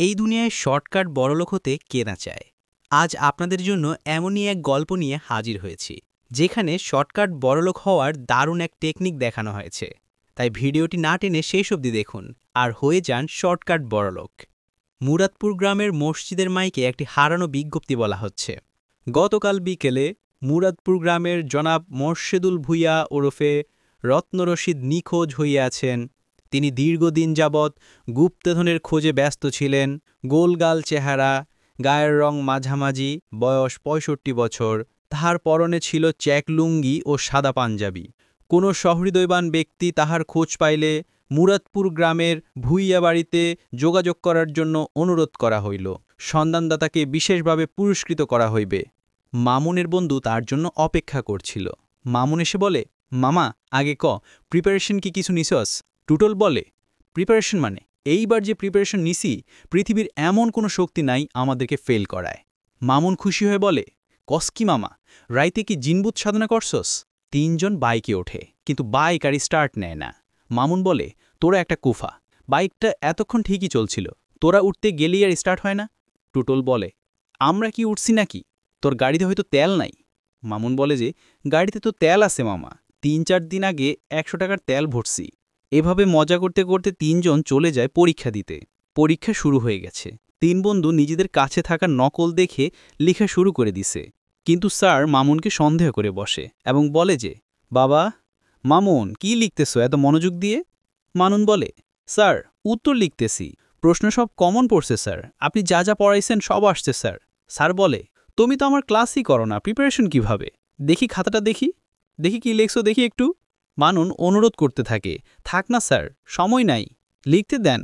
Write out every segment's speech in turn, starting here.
এই দুনিয়ায় শর্টকাট বড়লোক হতে কে না চায়। আজ আপনাদের জন্য এমনই এক গল্প নিয়ে হাজির হয়েছি, যেখানে শর্টকাট বড়লোক হওয়ার দারুণ এক টেকনিক দেখানো হয়েছে। তাই ভিডিওটি না টেনে শেষ অবধি দেখুন আর হয়ে যান শর্টকাট বড়লোক। মুরাদপুর গ্রামের মসজিদের মাইকে একটি হারানো বিজ্ঞপ্তি বলা হচ্ছে। গতকাল বিকেলে মুরাদপুর গ্রামের জনাব মোর্শেদুল ভূঁইয়া ওরফে রত্নরশিদ নিখোঁজ হইয়াছেন। তিনি দীর্ঘদিন যাবৎ গুপ্তধনের খোঁজে ব্যস্ত ছিলেন। গোলগাল চেহারা, গায়ের রং মাঝামাঝি, বয়স ৬৫ বছর। তাহার পরনে ছিল চেক লুঙ্গি ও সাদা পাঞ্জাবি। কোনো সহৃদয়বান ব্যক্তি তাহার খোঁজ পাইলে মুরাদপুর গ্রামের ভূঁইয়া বাড়িতে যোগাযোগ করার জন্য অনুরোধ করা হইল। সন্ধানদাতাকে বিশেষভাবে পুরস্কৃত করা হইবে। মামুনের বন্ধু তার জন্য অপেক্ষা করছিল। মামুন এসে বলে, মামা আগে প্রিপারেশন কি কিছু নিছস? টুটল বলে, প্রিপারেশন মানে? এইবার যে প্রিপারেশন নিছি, পৃথিবীর এমন কোনো শক্তি নাই আমাদেরকে ফেল করায়। মামুন খুশি হয়ে বলে, কস কি মামা, রাইতে কি জিনবুত সাধনা করছস? তিনজন বাইকে ওঠে, কিন্তু বাইক আর স্টার্ট নেয় না। মামুন বলে, তোরা একটা কুফা, বাইকটা এতক্ষণ ঠিকই চলছিল, তোরা উঠতে গেলেই আর স্টার্ট হয় না। টুটল বলে, আমরা কি উঠছি নাকি? তোর গাড়িতে হয়তো তেল নাই। মামুন বলে যে, গাড়িতে তো তেল আছে মামা, ৩-৪ দিন আগে ১০০ টাকার তেল ভরছি। এভাবে মজা করতে করতে তিনজন চলে যায় পরীক্ষা দিতে। পরীক্ষা শুরু হয়ে গেছে। তিন বন্ধু নিজেদের কাছে থাকা নকল দেখে লেখা শুরু করে দিছে। কিন্তু স্যার মামুনকে সন্দেহ করে বসে এবং বলে যে, বাবা মামুন কি লিখতেছো এত মনোযোগ দিয়ে? মামুন বলে, স্যার উত্তর লিখতেছি, প্রশ্ন সব কমন পড়ছে স্যার, আপনি যা যা পড়াইছেন সব আসছে স্যার। স্যার বলে, তুমি তো আমার ক্লাসই করো না, প্রিপারেশন কিভাবে? দেখি খাতাটা দেখি, দেখি কি লিখছো দেখি একটু। মামুন অনুরোধ করতে থাকে, থাক না স্যার, সময় নাই, লিখতে দেন।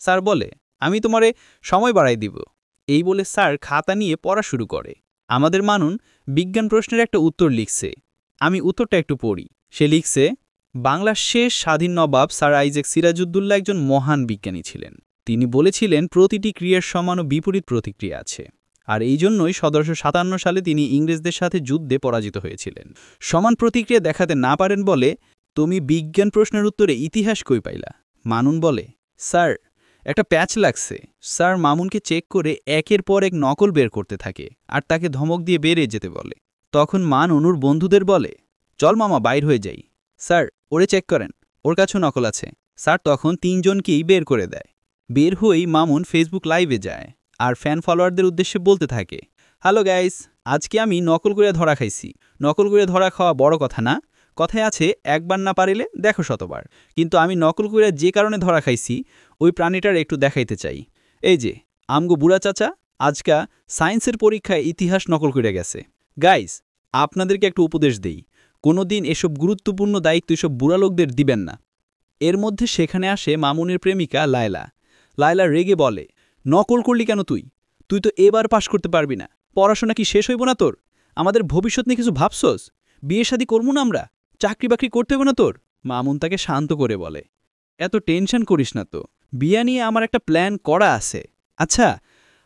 স্যার বলে, আমি তোমারে সময় বাড়াই দিব। এই বলে স্যার খাতা নিয়ে পড়া শুরু করে। আমাদের মামুন বিজ্ঞান প্রশ্নের একটা উত্তর লিখছে। আমি উত্তরটা একটু পড়ি। সে লিখছে, বাংলার শেষ স্বাধীন নবাব স্যার আইজাক সিরাজউদ্দৌলা একজন মহান বিজ্ঞানী ছিলেন। তিনি বলেছিলেন প্রতিটি ক্রিয়ার সমান ও বিপরীত প্রতিক্রিয়া আছে। আর এই জন্যই ১৭৫৭ সালে তিনি ইংরেজদের সাথে যুদ্ধে পরাজিত হয়েছিলেন। সমান প্রতিক্রিয়া দেখাতে না পারেন বলে তুমি বিজ্ঞান প্রশ্নের উত্তরে ইতিহাস কই পাইলা? মামুন বলে, স্যার একটা প্যাচ লাগছে। স্যার মামুনকে চেক করে একের পর এক নকল বের করতে থাকে আর তাকে ধমক দিয়ে বেরিয়ে যেতে বলে। তখন মামুন ওর বন্ধুদের বলে, চল মামা বাইর হয়ে যাই। স্যার ওরে চেক করেন, ওর কাছেও নকল আছে। স্যার তখন তিনজনকেই বের করে দেয়। বের হয়েই মামুন ফেসবুক লাইভে যায় আর ফ্যান ফলোয়ারদের উদ্দেশ্যে বলতে থাকে, হ্যালো গাইস, আজকে আমি নকল করে ধরা খাইছি। নকল করে ধরা খাওয়া বড় কথা না, কথায় আছে একবার না পারিলে দেখো শতবার। কিন্তু আমি নকল করে যে কারণে ধরা খাইছি ওই প্রাণীটার একটু দেখাইতে চাই। এই যে আমগো বুড়া চাচা আজকা সায়েন্সের পরীক্ষায় ইতিহাস নকল করে গেছে। গাইস আপনাদেরকে একটু উপদেশ দেই, কোনোদিন এসব গুরুত্বপূর্ণ দায়িত্ব এসব বুড়া লোকদের দিবেন না। এর মধ্যে সেখানে আসে মামুনের প্রেমিকা লায়লা। লায়লা রেগে বলে, নকল করলি কেন তুই? তুই তো এবার পাশ করতে পারবি না। পড়াশোনা কি শেষ হইব না তোর? আমাদের ভবিষ্যৎ নিয়ে কিছু ভাবছস? বিয়ে শাদী করবো না আমরা? চাকরি বাকরি করতে হবে না তোর? মামুন তাকে শান্ত করে বলে, এত টেনশন করিস না তো, বিয়া নিয়ে আমার একটা প্ল্যান করা আছে। আচ্ছা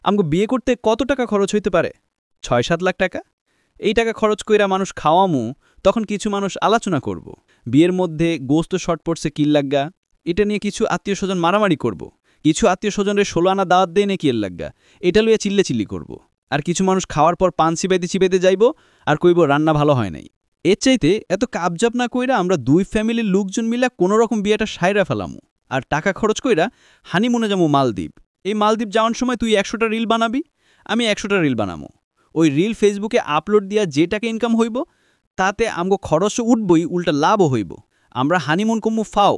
আমাকে বিয়ে করতে কত টাকা খরচ হইতে পারে? ৬-৭ লাখ টাকা। এই টাকা খরচ কইরা মানুষ খাওয়ামু, তখন কিছু মানুষ আলোচনা করব। বিয়ের মধ্যে গোস্ত শর্ট পড়ছে কিল লাগগা, এটা নিয়ে কিছু আত্মীয় স্বজন মারামারি করব। কিছু আত্মীয় স্বজনের ১৬ আনা দাওয়াত দেয় নাকি এর লাগগা, এটা লইয়া চিল্লি করব। আর কিছু মানুষ খাওয়ার পর পান চিবাইতে চিবাইতে যাইব আর কইব রান্না ভালো হয় নাই। এর চাইতে এত কাবজাব না কইরা আমরা দুই ফ্যামিলির লোকজন মিলা কোনো রকম বিয়েটা সাইরা ফেলামু আর টাকা খরচ কইরা হানিমুনে যাবো মালদ্বীপ। এই মালদ্বীপ যাওয়ার সময় তুই ১০০টা রিল বানাবি, আমি ১০০টা রিল বানাবো। ওই রিল ফেসবুকে আপলোড দিয়া যে টাকা ইনকাম হইব তাতে আমগো খরচও উঠবই, উল্টা লাভও হইব। আমরা হানিমুন কমু ফাও।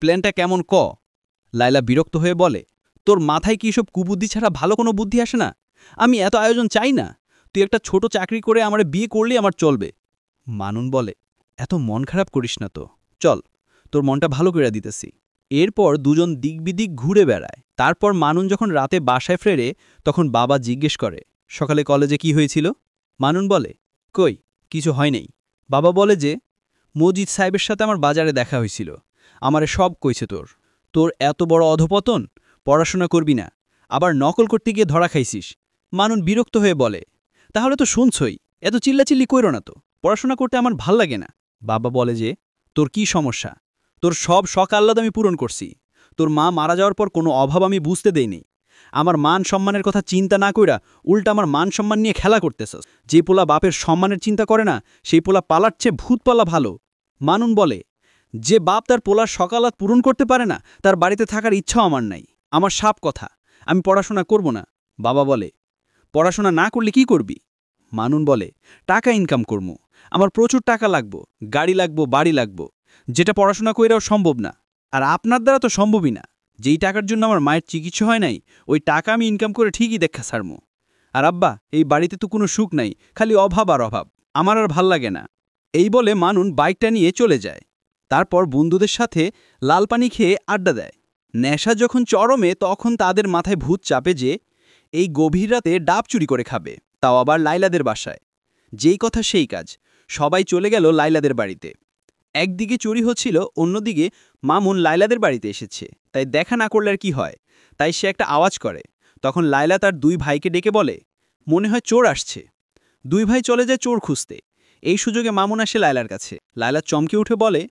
প্ল্যানটা কেমন ক? লায়লা বিরক্ত হয়ে বলে, তোর মাথায় কি সব কুবুদ্ধি ছাড়া ভালো কোনো বুদ্ধি আসে না? আমি এত আয়োজন চাই না। তুই একটা ছোট চাকরি করে আমার বিয়ে করলেই আমার চলবে। মামুন বলে, এত মন খারাপ করিস না তো, চল তোর মনটা ভালো করে দিতেছি। এরপর দুজন দিক বিদিক ঘুরে বেড়ায়। তারপর মামুন যখন রাতে বাসায় ফেরে তখন বাবা জিজ্ঞেস করে, সকালে কলেজে কি হয়েছিল? মামুন বলে, কই কিছু হয় নাই। বাবা বলে যে, মজিদ সাহেবের সাথে আমার বাজারে দেখা হয়েছিল, আমারে সব কইছে তোর। তোর এত বড় অধপতন, পড়াশোনা করবি না, আবার নকল করতে গিয়ে ধরা খাইছিস। মামুন বিরক্ত হয়ে বলে, তাহলে তো শুনছই, এত চিল্লাচিল্লি কইরো না তো, পড়াশোনা করতে আমার ভাল লাগে না। বাবা বলে যে, তোর কি সমস্যা? তোর সব শখ আহ্লাদ আমি পূরণ করছি। তোর মা মারা যাওয়ার পর কোনো অভাব আমি বুঝতে দেইনি। আমার মান সম্মানের কথা চিন্তা না কইরা উল্টা আমার মান সম্মান নিয়ে খেলা করতেছস। যে পোলা বাপের সম্মানের চিন্তা করে না সেই পোলা পালার চেয়ে ভূত পালা ভালো। মানুন বলে, যে বাপ তার পোলার সকালাত পূরণ করতে পারে না তার বাড়িতে থাকার ইচ্ছাও আমার নাই। আমার সাপ কথা, আমি পড়াশোনা করব না। বাবা বলে, পড়াশোনা না করলে কি করবি? মানুন বলে, টাকা ইনকাম করবো, আমার প্রচুর টাকা লাগবো, গাড়ি লাগবো, বাড়ি লাগবো, যেটা পড়াশোনা কইরাও সম্ভব না। আর আপনার দ্বারা তো সম্ভবই না। যেই টাকার জন্য আমার মায়ের চিকিৎসা হয় নাই ওই টাকা আমি ইনকাম করে ঠিকই দেখা ছাড়মু। আর আব্বা, এই বাড়িতে তো কোনো সুখ নাই, খালি অভাব আর অভাব, আমার আর ভাল লাগে না। এই বলে মানুন বাইকটা নিয়ে চলে যায়। তারপর বন্ধুদের সাথে লাল পানি খেয়ে আড্ডা দেয়। নেশা যখন চরমে তখন তাদের মাথায় ভূত চাপে যে এই গভীর রাতে ডাব চুরি করে খাবে, তাও আবার লাইলাদের বাসায়। যেই কথা সেই কাজ, সবাই চলে গেল লাইলাদের বাড়িতে। একদিকে চুরি হচ্ছিল, অন্যদিকে মামুন লাইলাদের বাড়িতে এসেছে, তাই দেখা না করলে আর কি হয়। তাই সে একটা আওয়াজ করে। তখন লাইলা তার দুই ভাইকে ডেকে বলে, মনে হয় চোর আসছে। দুই ভাই চলে যায় চোর খুঁজতে। এই সুযোগে মামুন আসে লায়লার কাছে। লায়লা চমকে উঠে বলে,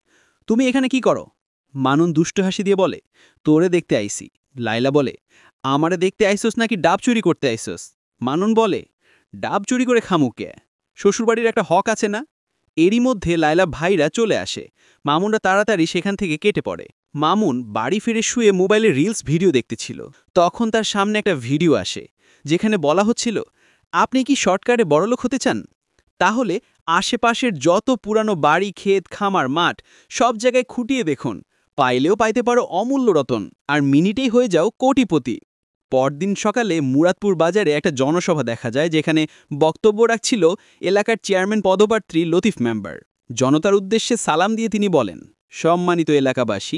তুমি এখানে কি করো? মানুন দুষ্ট হাসি দিয়ে বলে, তোরে দেখতে আইসি। লায়লা বলে, আমারে দেখতে আইসোস নাকি ডাব চুরি করতে আইসোস? মানুন বলে, ডাব চুরি করে খামুকে, শ্বশুরবাড়ির একটা হক আছে না? এরই মধ্যে লায়লা ভাইরা চলে আসে। মামুনরা তাড়াতাড়ি সেখান থেকে কেটে পড়ে। মামুন বাড়ি ফিরে শুয়ে মোবাইলে রিলস ভিডিও দেখতেছিল। তখন তার সামনে একটা ভিডিও আসে যেখানে বলা হচ্ছিল, আপনি কি শর্টকাটে বড়লোক হতে চান? তাহলে আশেপাশের যত পুরানো বাড়ি, ক্ষেত, খামার, মাঠ সব জায়গায় খুঁটিয়ে দেখুন, পাইলেও পাইতে পারো অমূল্য রতন, আর মিনিটেই হয়ে যাও কোটিপতি। পরদিন সকালে মুরাদপুর বাজারে একটা জনসভা দেখা যায়, যেখানে বক্তব্য রাখছিল এলাকার চেয়ারম্যান পদপ্রার্থী লতিফ মেম্বার। জনতার উদ্দেশ্যে সালাম দিয়ে তিনি বলেন, সম্মানিত এলাকাবাসী,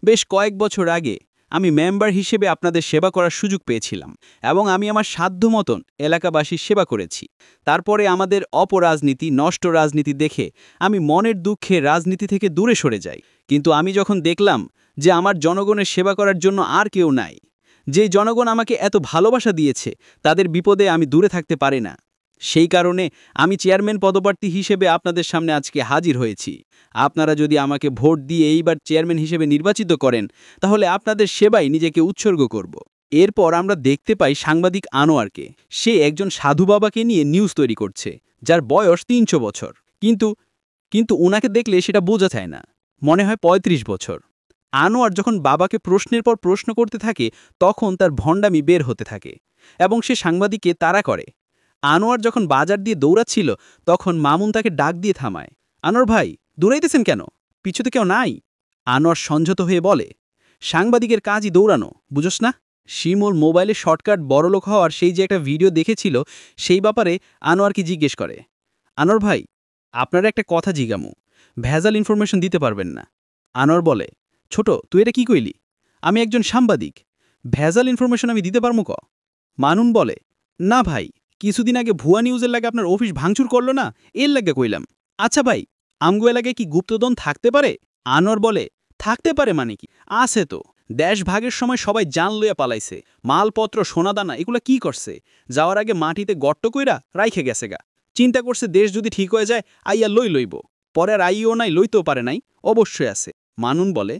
বেশ কয়েক বছর আগে আমি মেম্বার হিসেবে আপনাদের সেবা করার সুযোগ পেয়েছিলাম এবং আমি আমার সাধ্য মতন এলাকাবাসীর সেবা করেছি। তারপরে আমাদের অপরাজনীতি, নষ্ট রাজনীতি দেখে আমি মনের দুঃখে রাজনীতি থেকে দূরে সরে যাই। কিন্তু আমি যখন দেখলাম যে আমার জনগণের সেবা করার জন্য আর কেউ নাই, যেই জনগণ আমাকে এত ভালোবাসা দিয়েছে, তাদের বিপদে আমি দূরে থাকতে পারি না। সেই কারণে আমি চেয়ারম্যান পদপ্রার্থী হিসেবে আপনাদের সামনে আজকে হাজির হয়েছি। আপনারা যদি আমাকে ভোট দিয়ে এইবার চেয়ারম্যান হিসেবে নির্বাচিত করেন, তাহলে আপনাদের সেবায় নিজেকে উৎসর্গ করব। এরপর আমরা দেখতে পাই সাংবাদিক আনোয়ারকে। সে একজন সাধু বাবাকে নিয়ে নিউজ তৈরি করছে, যার বয়স ৩০০ বছর। কিন্তু উনাকে দেখলে সেটা বোঝা যায় না, মনে হয় ৩৫ বছর। আনোয়ার যখন বাবাকে প্রশ্নের পর প্রশ্ন করতে থাকে, তখন তার ভণ্ডামি বের হতে থাকে এবং সে সাংবাদিককে তাড়া করে। আনোয়ার যখন বাজার দিয়ে দৌড়াচ্ছিল, তখন মামুন তাকে ডাক দিয়ে থামায়। আনোয়ার ভাই, দৌড়াইতেছেন কেন? পিছুতে কেউ নাই? আনোয়ার সংযত হয়ে বলে, সাংবাদিকের কাজই দৌড়ানো, বুঝোস না? শিমুল মোবাইলে শর্টকাট বড়লোক হওয়ার সেই যে একটা ভিডিও দেখেছিল, সেই ব্যাপারে আনোয়ারকে জিজ্ঞেস করে। আনোয়ার ভাই, আপনার একটা কথা জিগামু, ভেজাল ইনফরমেশন দিতে পারবেন না। আনোয়ার বলে, ছোট, তুই এটা কি কইলি? আমি একজন সাংবাদিক, ভেজাল ইনফরমেশন আমি দিতে পারমু ক? মানুন বলে, না ভাই, কিছুদিন আগে ভুয়া নিউজের লাগে আপনার অফিস ভাঙচুর করলো না, এর লাগে কইলাম। আচ্ছা ভাই, আমগো এলাকায় কি গুপ্তধন থাকতে পারে? আনোয়ার বলে, থাকতে পারে মানে কি, আছে তো। দেশ ভাগের সময় সবাই জান লইয়া পালাইছে, মালপত্র, সোনাদানা এগুলা কি করছে? যাওয়ার আগে মাটিতে গর্ত কইরা রাইখে গেছে গা। চিন্তা করছে দেশ যদি ঠিক হয়ে যায় আইয়া লইব, পরে আর আইও নাই, লইতেও পারে নাই, অবশ্যই আছে। মানুন বলে,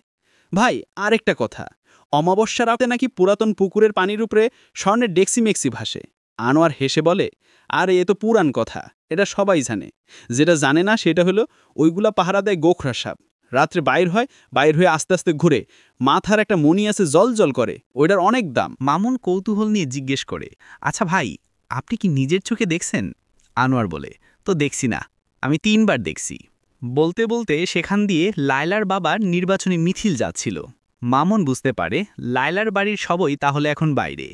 ভাই আরেকটা কথা, অমাবস্যার রাতে নাকি পুরাতন পুকুরের পানির উপরে স্বর্ণের ডেক্সিমেক্সি ভাসে। আনোয়ার হেসে বলে, আরে এ তো পুরান কথা, এটা সবাই জানে। যেটা জানে না সেটা হলো ওইগুলা পাহারা দেয় গোখরা সাপ, রাত্রে বাইর হয়ে আস্তে আস্তে ঘুরে, মাথার একটা মণি আছে জল করে, ওইটার অনেক দাম। মামুন কৌতূহল নিয়ে জিজ্ঞেস করে, আচ্ছা ভাই, আপনি কি নিজের চোখে দেখছেন? আনোয়ার বলে, তো দেখছি না, আমি ৩ বার দেখছি। বলতে বলতে সেখান দিয়ে লায়লার বাবার নির্বাচনী মিছিল যাচ্ছিল। মামুন বুঝতে পারে লায়লার বাড়ির সবই তাহলে এখন বাইরে।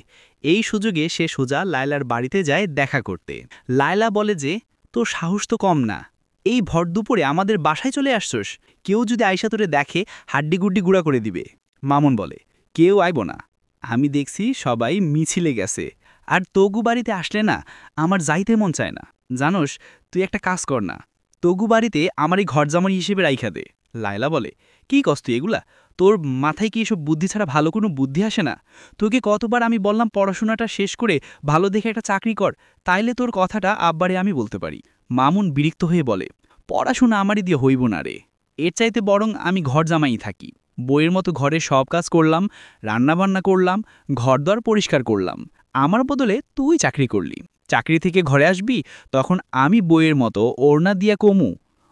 এই সুযোগে সে সোজা লায়লার বাড়িতে যায় দেখা করতে। লায়লা বলে যে, তোর সাহস তো কম না, এই ভর দুপুরে আমাদের বাসায় চলে আসছস, কেউ যদি আয়সা তোরে দেখে হাড্ডিগুড্ডি গুঁড়া করে দিবে। মামুন বলে, কেউ আইব না, আমি দেখছি সবাই মিছিলে গেছে, আর তগু বাড়িতে আসলে না আমার যাইতে মন চায় না। জানোস, তুই একটা কাজ কর না, তগু বাড়িতে আমারই ঘরজামাই হিসেবে রাইখা দে। লায়লা বলে, কি কস তুই এগুলা? তোর মাথায় কি এসব বুদ্ধি ছাড়া ভালো কোনো বুদ্ধি আসে না? তোকে কতবার আমি বললাম পড়াশোনাটা শেষ করে ভালো দেখে একটা চাকরি কর, তাইলে তোর কথাটা আব্বারে আমি বলতে পারি। মামুন বিরক্ত হয়ে বলে, পড়াশোনা আমারই দিয়ে হইব না রে, এর চাইতে বরং আমি ঘরজামাই থাকি। বইয়ের মতো ঘরে সব কাজ করলাম, রান্নাবান্না করলাম, ঘরদোর পরিষ্কার করলাম। আমার বদলে তুই চাকরি করলি। চাকরি থেকে ঘরে আসবি, তখন আমি বইয়ের মতো ওড়না দিয়া কমু।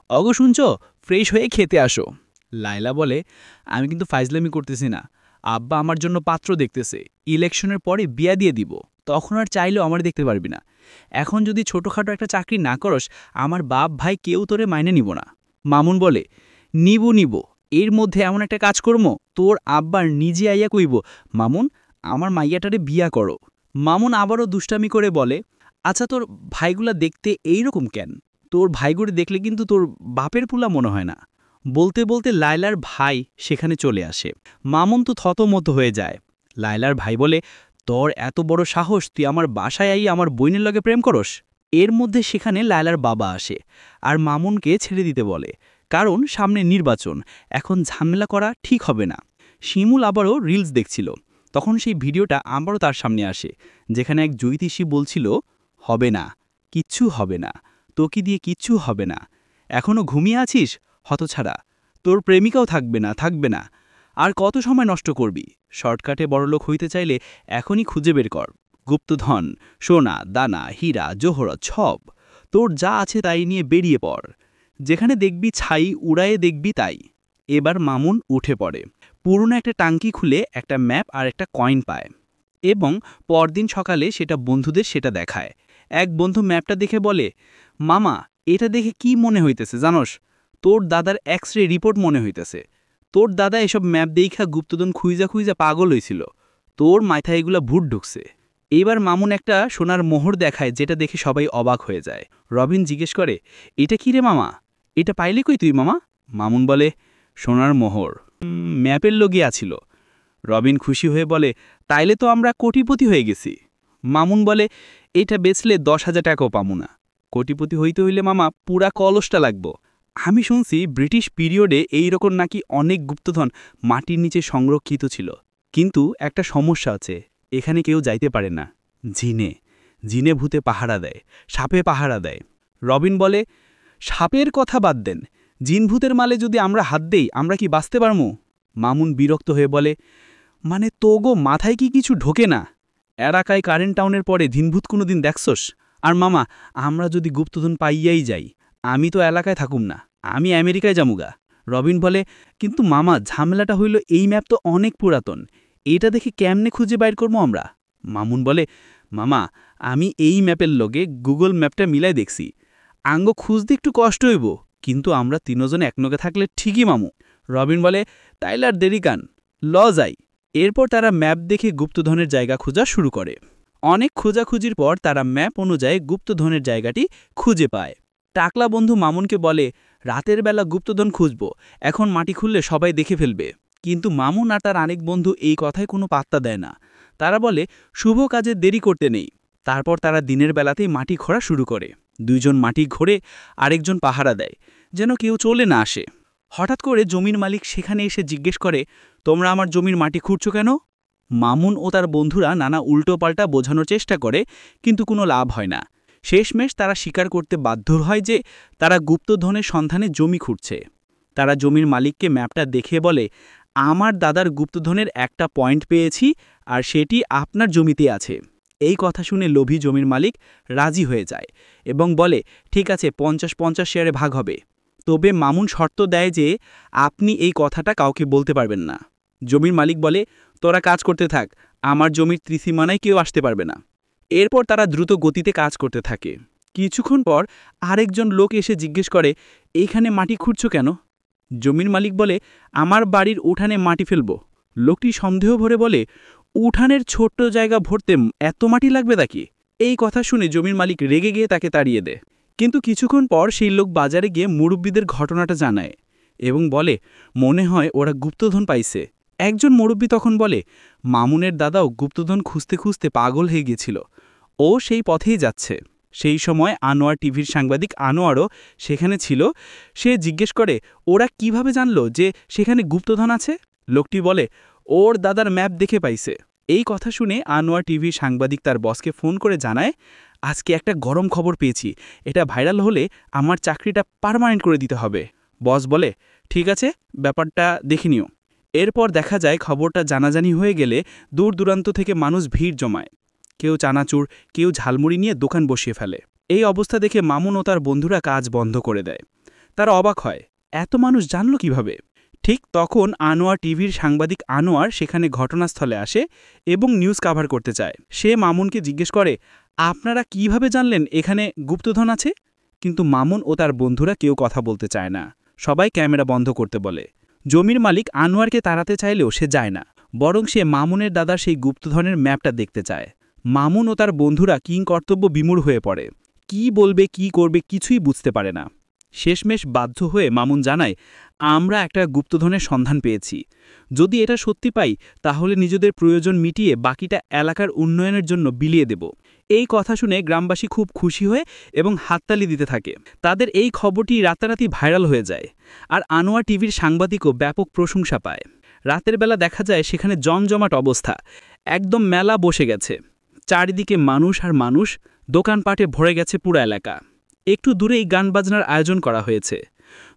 অগো শুনছ, ফ্রেশ হয়ে খেতে আসো। লায়লা বলে, আমি কিন্তু ফাইজলামি করতেছি না। আব্বা আমার জন্য পাত্র দেখতেছে, ইলেকশনের পরে বিয়া দিয়ে দিব, তখন আর চাইলেও আমার দেখতে পারবি না। এখন যদি ছোটখাটো একটা চাকরি না করস, আমার বাপ ভাই কেউ তোরে মাইনে নিব না। মামুন বলে, নিব, এর মধ্যে এমন একটা কাজ করমো তোর আব্বার নিজে আইয়া কইব, মামুন আমার মাইয়াটারে বিয়া করো। মামুন আবারও দুষ্টামি করে বলে, আচ্ছা তোর ভাইগুলা দেখতে এইরকম কেন? তোর ভাইগুড়ি দেখলে কিন্তু তোর বাপের পুলা মনে হয় না। বলতে বলতে লায়লার ভাই সেখানে চলে আসে। মামুন তো থতমত হয়ে যায়। লায়লার ভাই বলে, তোর এত বড় সাহস, তুই আমার বাসায় আই আমার বইনের লগে প্রেম করস? এর মধ্যে সেখানে লায়লার বাবা আসে আর মামুনকে ছেড়ে দিতে বলে, কারণ সামনে নির্বাচন, এখন ঝামেলা করা ঠিক হবে না। শিমুল আবারও রিলস দেখছিল, তখন সেই ভিডিওটা আবারও তার সামনে আসে, যেখানে এক জ্যোতিষী বলছিল, হবে না, কিচ্ছু হবে না, তোকে দিয়ে কিচ্ছু হবে না, এখনও ঘুমিয়ে আছিস হতছাড়া, তোর প্রেমিকাও থাকবে না, আর কত সময় নষ্ট করবি? শর্টকাটে বড়লোক হইতে চাইলে এখনই খুঁজে বের কর, গুপ্তধন, সোনা দানা হীরা জোহরত সব, তোর যা আছে তাই নিয়ে বেরিয়ে পড়, যেখানে দেখবি ছাই উড়ায়ে দেখবি তাই। এবার মামুন উঠে পড়ে, পুরনো একটা টাঙ্কি খুলে একটা ম্যাপ আর একটা কয়েন পায়, এবং পরদিন সকালে সেটা বন্ধুদের সেটা দেখায়। এক বন্ধু ম্যাপটা দেখে বলে, মামা এটা দেখে কি মনে হইতেছে জানোস? তোর দাদার এক্স-রে রিপোর্ট মনে হইতেছে। তোর দাদা এসব ম্যাপ দেখা গুপ্তধন খুঁজা পাগল হইছিল, তোর মাথায় এগুলা ভূত ঢুকছে। এইবার মামুন একটা সোনার মোহর দেখায়, যেটা দেখে সবাই অবাক হয়ে যায়। রবিন জিজ্ঞেস করে, এটা কি রে মামা, এটা পাইলে কই তুই মামা? মামুন বলে, সোনার মোহর ম্যাপের লগিয়া ছিল। রবিন খুশি হয়ে বলে, তাইলে তো আমরা কোটিপতি হয়ে গেছি। মামুন বলে, এটা বেচলে 10,000 টাকাও পামু না। কোটিপতি হইতে হইলে মামা পুরা কলসটা লাগবো। আমি শুনছি ব্রিটিশ পিরিয়ডে এই রকম নাকি অনেক গুপ্তধন মাটির নিচে সংরক্ষিত ছিল, কিন্তু একটা সমস্যা আছে, এখানে কেউ যাইতে পারে না। জিনে ভূতে পাহারা দেয়, সাপে পাহারা দেয়। রবিন বলে, সাপের কথা বাদ দেন, জিনভূতের মালে যদি আমরা হাত দেই, আমরা কি বাঁচতে পারমু? মামুন বিরক্ত হয়ে বলে, মানে তোগো মাথায় কি কিছু ঢোকে না? এলাকায় কারেন্ট টাউনের পরে দিনভূত কোনোদিন দেখছস? আর মামা, আমরা যদি গুপ্তধন পাইয়াই যাই, আমি তো এলাকায় থাকুম না, আমি আমেরিকায় যামুগা। রবিন বলে, কিন্তু মামা ঝামেলাটা হইল এই ম্যাপ তো অনেক পুরাতন, এইটা দেখে কেমনে খুঁজে বাইর করবো আমরা? মামুন বলে, মামা আমি এই ম্যাপের লগে গুগল ম্যাপটা মিলাই দেখছি, আঙ্গ খুঁজতে একটু কষ্ট হইব, কিন্তু আমরা তিনজন একনগে থাকলে ঠিকই মামু। রবিন বলে, তাইলে আর দেরি কান, ল যাই। এরপর তারা ম্যাপ দেখে গুপ্তধনের জায়গা খোঁজা শুরু করে। অনেক খোঁজাখুঁজির পর তারা ম্যাপ অনুযায়ী গুপ্তধনের জায়গাটি খুঁজে পায়। টাকলা বন্ধু মামুনকে বলে, রাতের বেলা গুপ্তধন খুঁজব, এখন মাটি খুললে সবাই দেখে ফেলবে। কিন্তু মামুন আর তার আরেক বন্ধু এই কথায় কোনো পাত্তা দেয় না। তারা বলে, শুভ কাজে দেরি করতে নেই। তারপর তারা দিনের বেলাতেই মাটি খোঁড়া শুরু করে। দুইজন মাটি ঘোরে, আরেকজন পাহারা দেয়, যেন কেউ চলে না আসে। হঠাৎ করে জমির মালিক সেখানে এসে জিজ্ঞেস করে, তোমরা আমার জমির মাটি খুঁড়ছ কেন? মামুন ও তার বন্ধুরা নানা উল্টোপাল্টা বোঝানোর চেষ্টা করে, কিন্তু কোনো লাভ হয় না। শেষমেশ তারা স্বীকার করতে বাধ্য হয় যে তারা গুপ্তধনের সন্ধানে জমি খুঁড়ছে। তারা জমির মালিককে ম্যাপটা দেখে বলে, আমার দাদার গুপ্তধনের একটা পয়েন্ট পেয়েছি, আর সেটি আপনার জমিতে আছে। এই কথা শুনে লোভী জমির মালিক রাজি হয়ে যায় এবং বলে, ঠিক আছে, 50-50 শেয়ারে ভাগ হবে। তবে মামুন শর্ত দেয় যে আপনি এই কথাটা কাউকে বলতে পারবেন না। জমির মালিক বলে, তোরা কাজ করতে থাক, আমার জমির ত্রিসীমানায় কেউ আসতে পারবে না। এরপর তারা দ্রুত গতিতে কাজ করতে থাকে। কিছুক্ষণ পর আরেকজন লোক এসে জিজ্ঞেস করে, এইখানে মাটি খুঁড়ছ কেন? জমির মালিক বলে, আমার বাড়ির উঠানে মাটি ফেলব। লোকটি সন্দেহ ভরে বলে, উঠানের ছোট্ট জায়গা ভরতে এত মাটি লাগবে নাকি? এই কথা শুনে জমির মালিক রেগে গিয়ে তাকে তাড়িয়ে দেয়। কিন্তু কিছুক্ষণ পর সেই লোক বাজারে গিয়ে মুরব্বীদের ঘটনাটা জানায় এবং বলে, মনে হয় ওরা গুপ্তধন পাইছে। একজন মুরব্বী তখন বলে, মামুনের দাদাও গুপ্তধন খুঁজতে খুঁজতে পাগল হয়ে গিয়েছিল, ও সেই পথেই যাচ্ছে। সেই সময় আনোয়ার টিভির সাংবাদিক আনোয়ারও সেখানে ছিল। সে জিজ্ঞেস করে, ওরা কিভাবে জানল যে সেখানে গুপ্তধন আছে? লোকটি বলে, ওর দাদার ম্যাপ দেখে পাইছে। এই কথা শুনে আনোয়ার টিভির সাংবাদিক তার বসকে ফোন করে জানায়, আজকে একটা গরম খবর পেয়েছি, এটা ভাইরাল হলে আমার চাকরিটা পার্মানেন্ট করে দিতে হবে। বস বলে, ঠিক আছে, ব্যাপারটা দেখে নিও। এরপর দেখা যায় খবরটা জানাজানি হয়ে গেলে দূর দূরান্ত থেকে মানুষ ভিড় জমায়। কেউ চানাচুর, কেউ ঝালমুড়ি নিয়ে দোকান বসিয়ে ফেলে। এই অবস্থা দেখে মামুন ও তার বন্ধুরা কাজ বন্ধ করে দেয়। তারা অবাক হয়, এত মানুষ জানল কিভাবে? ঠিক তখন আনোয়ার টিভির সাংবাদিক আনোয়ার সেখানে ঘটনাস্থলে আসে এবং নিউজ কাভার করতে চায়। সে মামুনকে জিজ্ঞেস করে, আপনারা কিভাবে জানলেন এখানে গুপ্তধন আছে? কিন্তু মামুন ও তার বন্ধুরা কেউ কথা বলতে চায় না। সবাই ক্যামেরা বন্ধ করতে বলে। জমির মালিক আনোয়ারকে তাড়াতে চাইলেও সে যায় না, বরং সে মামুনের দাদার সেই গুপ্তধনের ম্যাপটা দেখতে চায়। মামুন ও তার বন্ধুরা কিংকর্তব্য বিমূঢ় হয়ে পড়ে। কি বলবে, কি করবে কিছুই বুঝতে পারে না। শেষমেশ বাধ্য হয়ে মামুন জানায়, আমরা একটা গুপ্তধনের সন্ধান পেয়েছি। যদি এটা সত্যি পাই তাহলে নিজেদের প্রয়োজন মিটিয়ে বাকিটা এলাকার উন্নয়নের জন্য বিলিয়ে দেব। এই কথা শুনে গ্রামবাসী খুব খুশি হয়ে এবং হাততালি দিতে থাকে। তাদের এই খবরটি রাতারাতি ভাইরাল হয়ে যায়, আর আনোয়ার টিভির সাংবাদিকও ব্যাপক প্রশংসা পায়। রাতের বেলা দেখা যায় সেখানে জমজমাট অবস্থা, একদম মেলা বসে গেছে। চারিদিকে মানুষ আর মানুষ, দোকানপাটে ভরে গেছে পুরো এলাকা। একটু দূরেই গান বাজনার আয়োজন করা হয়েছে।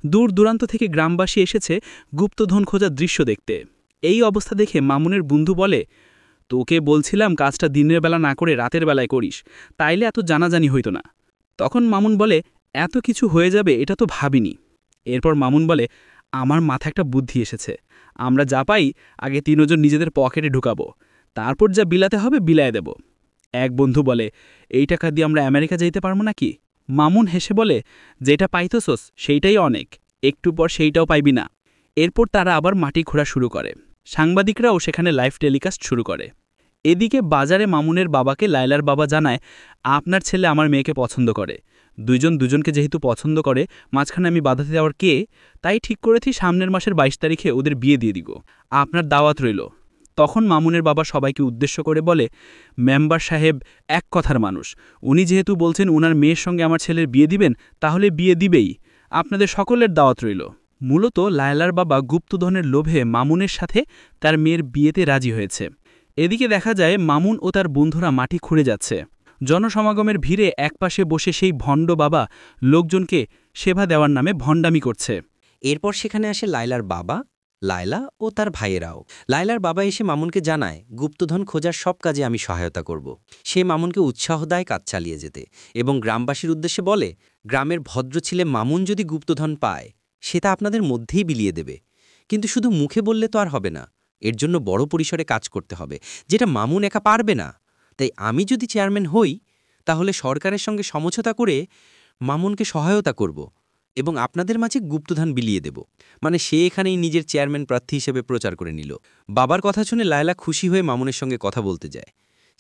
দূর দূরান্ত থেকে গ্রামবাসী এসেছে গুপ্তধন খোঁজার দৃশ্য দেখতে। এই অবস্থা দেখে মামুনের বন্ধু বলে, তোকে বলছিলাম কাজটা দিনের বেলা না করে রাতের বেলায় করিস, তাইলে এত জানাজানি হইতো না। তখন মামুন বলে, এত কিছু হয়ে যাবে এটা তো ভাবিনি। এরপর মামুন বলে, আমার মাথায় একটা বুদ্ধি এসেছে। আমরা যা পাই আগে তিনজন নিজেদের পকেটে ঢুকাবো, তারপর যা বিলাতে হবে বিলায় দেব। এক বন্ধু বলে, এই টাকা দিয়ে আমরা আমেরিকা যাইতে পারবো নাকি? মামুন হেসে বলে, যেটা পাইতোসস সেইটাই অনেক, একটু পর সেইটাও পাইবি না। এরপর তারা আবার মাটি খোঁড়া শুরু করে। সাংবাদিকরাও সেখানে লাইভ টেলিকাস্ট শুরু করে। এদিকে বাজারে মামুনের বাবাকে লায়লার বাবা জানায়, আপনার ছেলে আমার মেয়েকে পছন্দ করে। দুজন দুজনকে যেহেতু পছন্দ করে, মাঝখানে আমি বাধা দেওয়ার কে? তাই ঠিক করেছি সামনের মাসের ২২ তারিখে ওদের বিয়ে দিয়ে দিব। আপনার দাওয়াত রইল। তখন মামুনের বাবা সবাইকে উদ্দেশ্য করে বলে, মেম্বার সাহেব এক কথার মানুষ, উনি যেহেতু বলছেন উনার মেয়ের সঙ্গে আমার ছেলের বিয়ে দিবেন, তাহলে বিয়ে দিবেই। আপনাদের সকলের দাওয়াত রইল। মূলত লায়লার বাবা গুপ্তধনের লোভে মামুনের সাথে তার মেয়ের বিয়েতে রাজি হয়েছে। এদিকে দেখা যায় মামুন ও তার বন্ধুরা মাটি খুঁড়ে যাচ্ছে। জনসমাগমের ভিড়ে একপাশে বসে সেই ভণ্ড বাবা লোকজনকে সেবা দেওয়ার নামে ভণ্ডামি করছে। এরপর সেখানে আসে লায়লার বাবা, লায়লা ও তার ভাইয়েরাও। লায়লার বাবা এসে মামুনকে জানায়, গুপ্তধন খোঁজার সব কাজে আমি সহায়তা করব। সে মামুনকে উৎসাহ দেয় কাজ চালিয়ে যেতে এবং গ্রামবাসীর উদ্দেশ্যে বলে, গ্রামের ভদ্র ছেলে মামুন যদি গুপ্তধন পায় সেটা আপনাদের মধ্যেই বিলিয়ে দেবে। কিন্তু শুধু মুখে বললে তো আর হবে না, এর জন্য বড় পরিসরে কাজ করতে হবে, যেটা মামুন একা পারবে না। তাই আমি যদি চেয়ারম্যান হই তাহলে সরকারের সঙ্গে সমঝোতা করে মামুনকে সহায়তা করব এবং আপনাদের মাঝে গুপ্তধন বিলিয়ে দেব। মানে সে এখানেই নিজের চেয়ারম্যান প্রার্থী হিসেবে প্রচার করে নিল। বাবার কথা শুনে লায়লা খুশি হয়ে মামুনের সঙ্গে কথা বলতে যায়।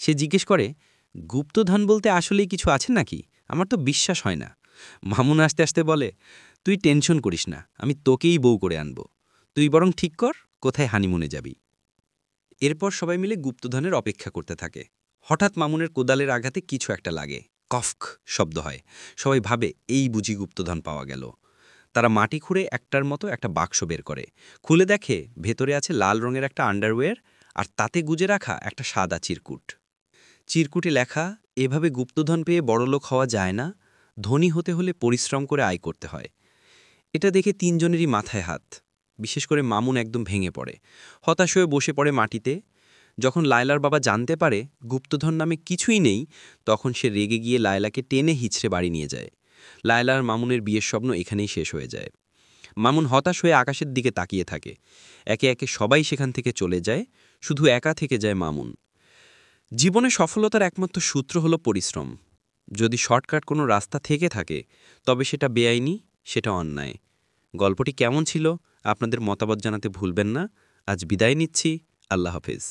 সে জিজ্ঞেস করে, গুপ্তধন বলতে আসলেই কিছু আছে নাকি? আমার তো বিশ্বাস হয় না। মামুন আস্তে আস্তে বলে, তুই টেনশন করিস না, আমি তোকেই বউ করে আনব। তুই বরং ঠিক কর কোথায় হানিমুনে যাবি। এরপর সবাই মিলে গুপ্তধনের অপেক্ষা করতে থাকে। হঠাৎ মামুনের কোদালের আঘাতে কিছু একটা লাগে, কফক শব্দ হয়। সবাই ভাবে এই বুঝি গুপ্তধন পাওয়া গেল। তারা মাটি খুঁড়ে একটার মতো একটা বাক্স বের করে, খুলে দেখে ভেতরে আছে লাল রঙের একটা আন্ডারওয়্যার, আর তাতে গুজে রাখা একটা সাদা চিরকুট। চিরকুটে লেখা, এভাবে গুপ্তধন পেয়ে বড়লোক হওয়া যায় না, ধনী হতে হলে পরিশ্রম করে আয় করতে হয়। এটা দেখে তিনজনেরই মাথায় হাত। বিশেষ করে মামুন একদম ভেঙে পড়ে, হতাশ হয়ে বসে পড়ে মাটিতে। যখন লায়লার বাবা জানতে পারে গুপ্তধন নামে কিছুই নেই, তখন সে রেগে গিয়ে লায়লাকে টেনে হিঁচড়ে বাড়ি নিয়ে যায়। লায়লার মামুনের বিয়ের স্বপ্ন এখানেই শেষ হয়ে যায়। মামুন হতাশ হয়ে আকাশের দিকে তাকিয়ে থাকে। একে একে সবাই সেখান থেকে চলে যায়, শুধু একা থেকে যায় মামুন। জীবনে সফলতার একমাত্র সূত্র হলো পরিশ্রম। যদি শর্টকাট কোনো রাস্তা থেকে থাকে তবে সেটা বেআইনি, সেটা অন্যায়। গল্পটি কেমন ছিল আপনাদের মতামত জানাতে ভুলবেন না। আজ বিদায় নিচ্ছি, আল্লাহ হাফেজ।